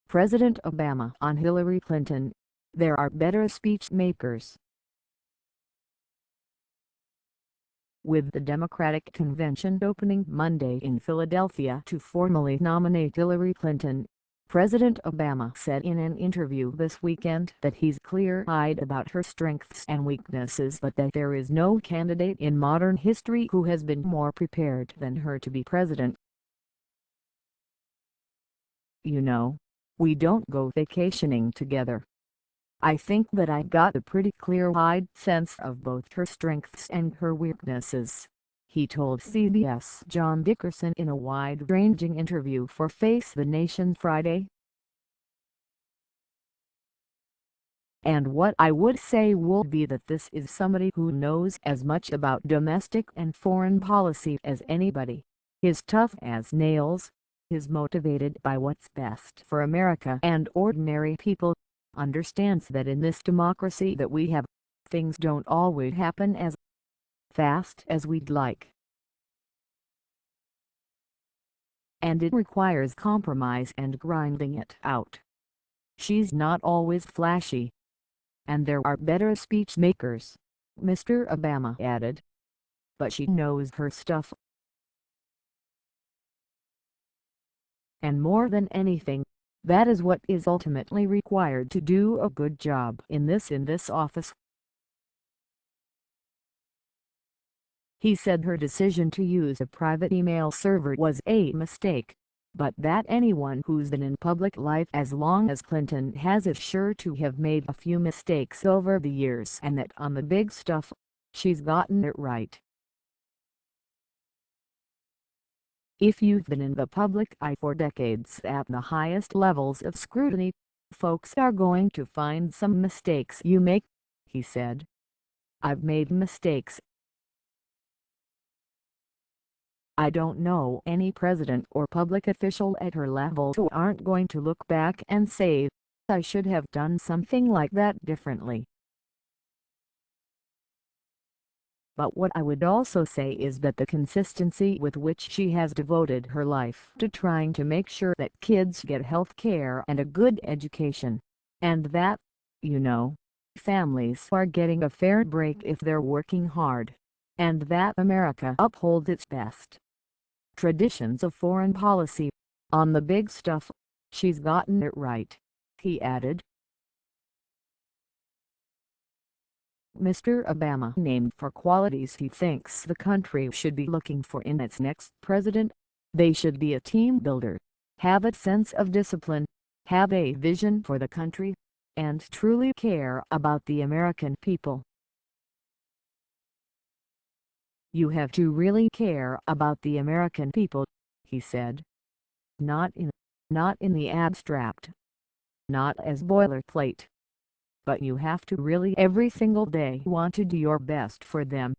President Obama on Hillary Clinton, there are better speech makers. With the Democratic Convention opening Monday in Philadelphia to formally nominate Hillary Clinton, President Obama said in an interview this weekend that he's clear-eyed about her strengths and weaknesses, but that there is no candidate in modern history who has been more prepared than her to be president. "You know, we don't go vacationing together. I think that I got a pretty clear-eyed sense of both her strengths and her weaknesses," he told CBS' John Dickerson in a wide-ranging interview for Face the Nation Friday. "And what I would say would be that this is somebody who knows as much about domestic and foreign policy as anybody, is tough as nails, is motivated by what's best for America and ordinary people, understands that in this democracy that we have, things don't always happen as fast as we'd like. And it requires compromise and grinding it out. She's not always flashy. And there are better speech makers," Mr. Obama added. "But she knows her stuff. And more than anything, that is what is ultimately required to do a good job in this office." He said her decision to use a private email server was a mistake, but that anyone who's been in public life as long as Clinton has is sure to have made a few mistakes over the years, and that on the big stuff, she's gotten it right. "If you've been in the public eye for decades at the highest levels of scrutiny, folks are going to find some mistakes you make," he said. "I've made mistakes. I don't know any president or public official at her level who aren't going to look back and say, I should have done something like that differently. But what I would also say is that the consistency with which she has devoted her life to trying to make sure that kids get health care and a good education, and that, you know, families are getting a fair break if they're working hard, and that America upholds its best traditions of foreign policy, on the big stuff, she's gotten it right," he added. Mr. Obama named 4 qualities he thinks the country should be looking for in its next president. They should be a team builder, have a sense of discipline, have a vision for the country, and truly care about the American people. "You have to really care about the American people," he said. Not in the abstract. Not as boilerplate. But you have to really every single day want to do your best for them.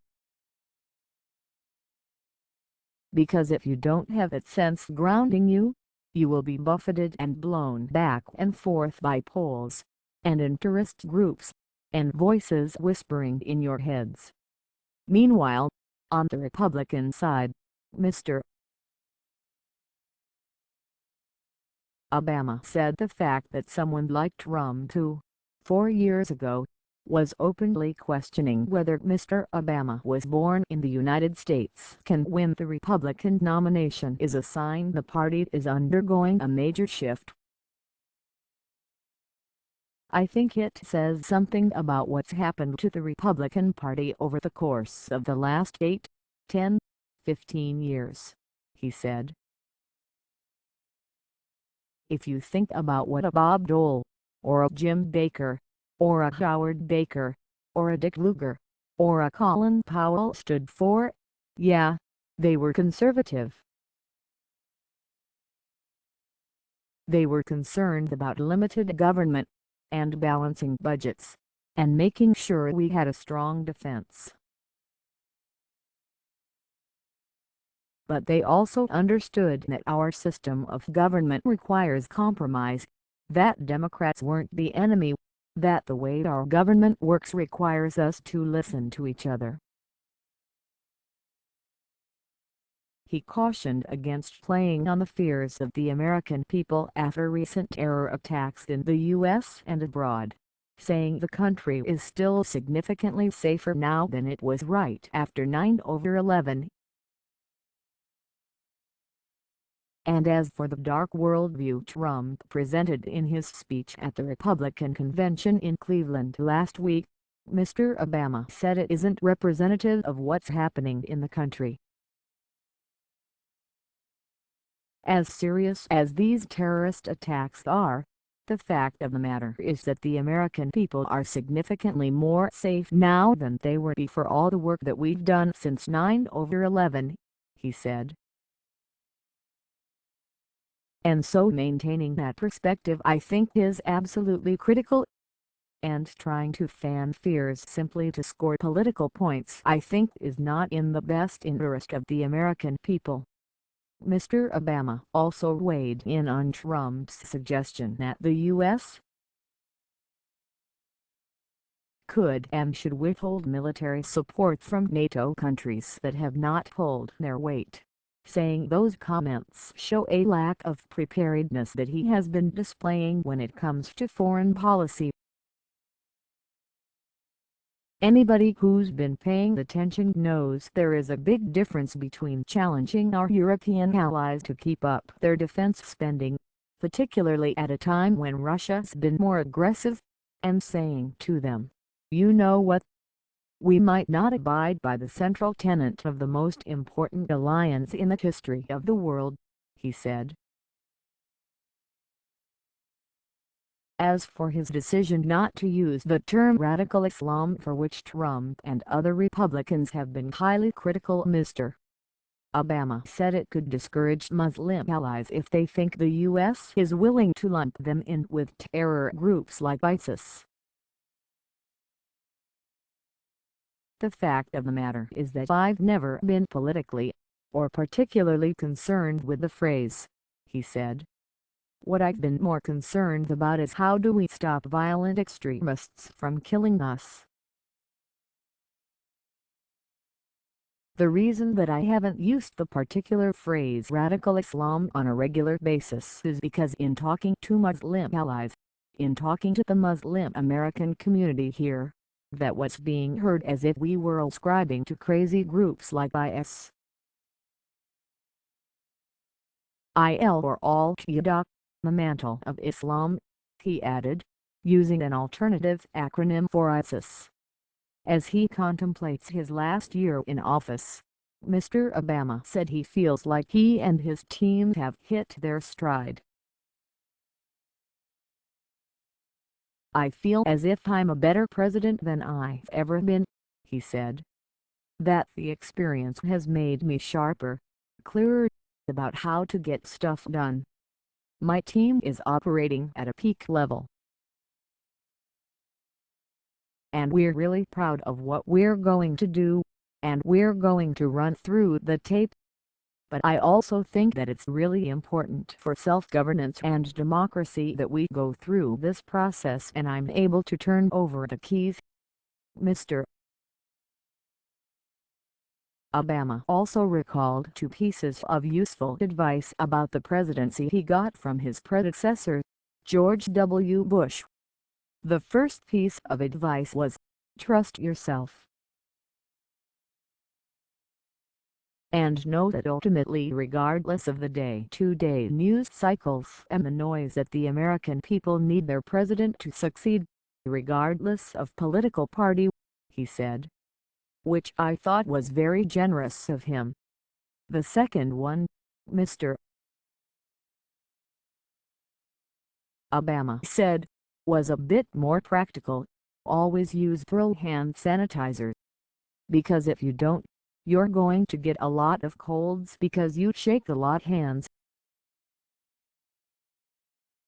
Because if you don't have that sense grounding you, you will be buffeted and blown back and forth by polls, and interest groups, and voices whispering in your heads." Meanwhile, on the Republican side, Mr. Obama said the fact that someone like Trump who, 4 years ago, was openly questioning whether Mr. Obama was born in the United States can win the Republican nomination is a sign the party is undergoing a major shift. "I think it says something about what's happened to the Republican Party over the course of the last 8, 10, 15 years," he said. "If you think about what a Bob Dole, or a Jim Baker, or a Howard Baker, or a Dick Lugar, or a Colin Powell stood for, yeah, they were conservative. They were concerned about limited government, and balancing budgets, and making sure we had a strong defense. But they also understood that our system of government requires compromise, that Democrats weren't the enemy, that the way our government works requires us to listen to each other. He cautioned against playing on the fears of the American people after recent terror attacks in the U.S. and abroad, saying the country is still significantly safer now than it was right after 9/11. And as for the dark worldview Trump presented in his speech at the Republican convention in Cleveland last week, Mr. Obama said it isn't representative of what's happening in the country. As serious as these terrorist attacks are, the fact of the matter is that the American people are significantly more safe now than they were before all the work that we've done since 9/11, he said. And so maintaining that perspective I think is absolutely critical, and trying to fan fears simply to score political points I think is not in the best interest of the American people. Mr. Obama also weighed in on Trump's suggestion that the U.S. could and should withhold military support from NATO countries that have not pulled their weight, saying those comments show a lack of preparedness that he has been displaying when it comes to foreign policy. Anybody who's been paying attention knows there is a big difference between challenging our European allies to keep up their defense spending, particularly at a time when Russia's been more aggressive, and saying to them, you know what? We might not abide by the central tenet of the most important alliance in the history of the world, he said. As for his decision not to use the term radical Islam, for which Trump and other Republicans have been highly critical, Mr. Obama said it could discourage Muslim allies if they think the U.S. is willing to lump them in with terror groups like ISIS. The fact of the matter is that I've never been politically, or particularly concerned with the phrase, he said. What I've been more concerned about is how do we stop violent extremists from killing us. The reason that I haven't used the particular phrase radical Islam on a regular basis is because in talking to Muslim allies, in talking to the Muslim American community here, that was being heard as if we were ascribing to crazy groups like IS. or Al-Qaeda, the mantle of Islam, he added, using an alternative acronym for ISIS. As he contemplates his last year in office, Mr. Obama said he feels like he and his team have hit their stride. I feel as if I'm a better president than I've ever been, he said. That the experience has made me sharper, clearer about how to get stuff done. My team is operating at a peak level, and we're really proud of what we're going to do, and we're going to run through the tape. But I also think that it's really important for self-governance and democracy that we go through this process and I'm able to turn over the keys. Mr. Obama also recalled two pieces of useful advice about the presidency he got from his predecessor, George W. Bush. The first piece of advice was, trust yourself. And know that ultimately, regardless of the day-to-day news cycles and the noise, that the American people need their president to succeed, regardless of political party, he said. Which I thought was very generous of him. The second one, Mr. Obama said, was a bit more practical. Always use thorough hand sanitizer. Because if you don't, you're going to get a lot of colds because you shake a lot hands.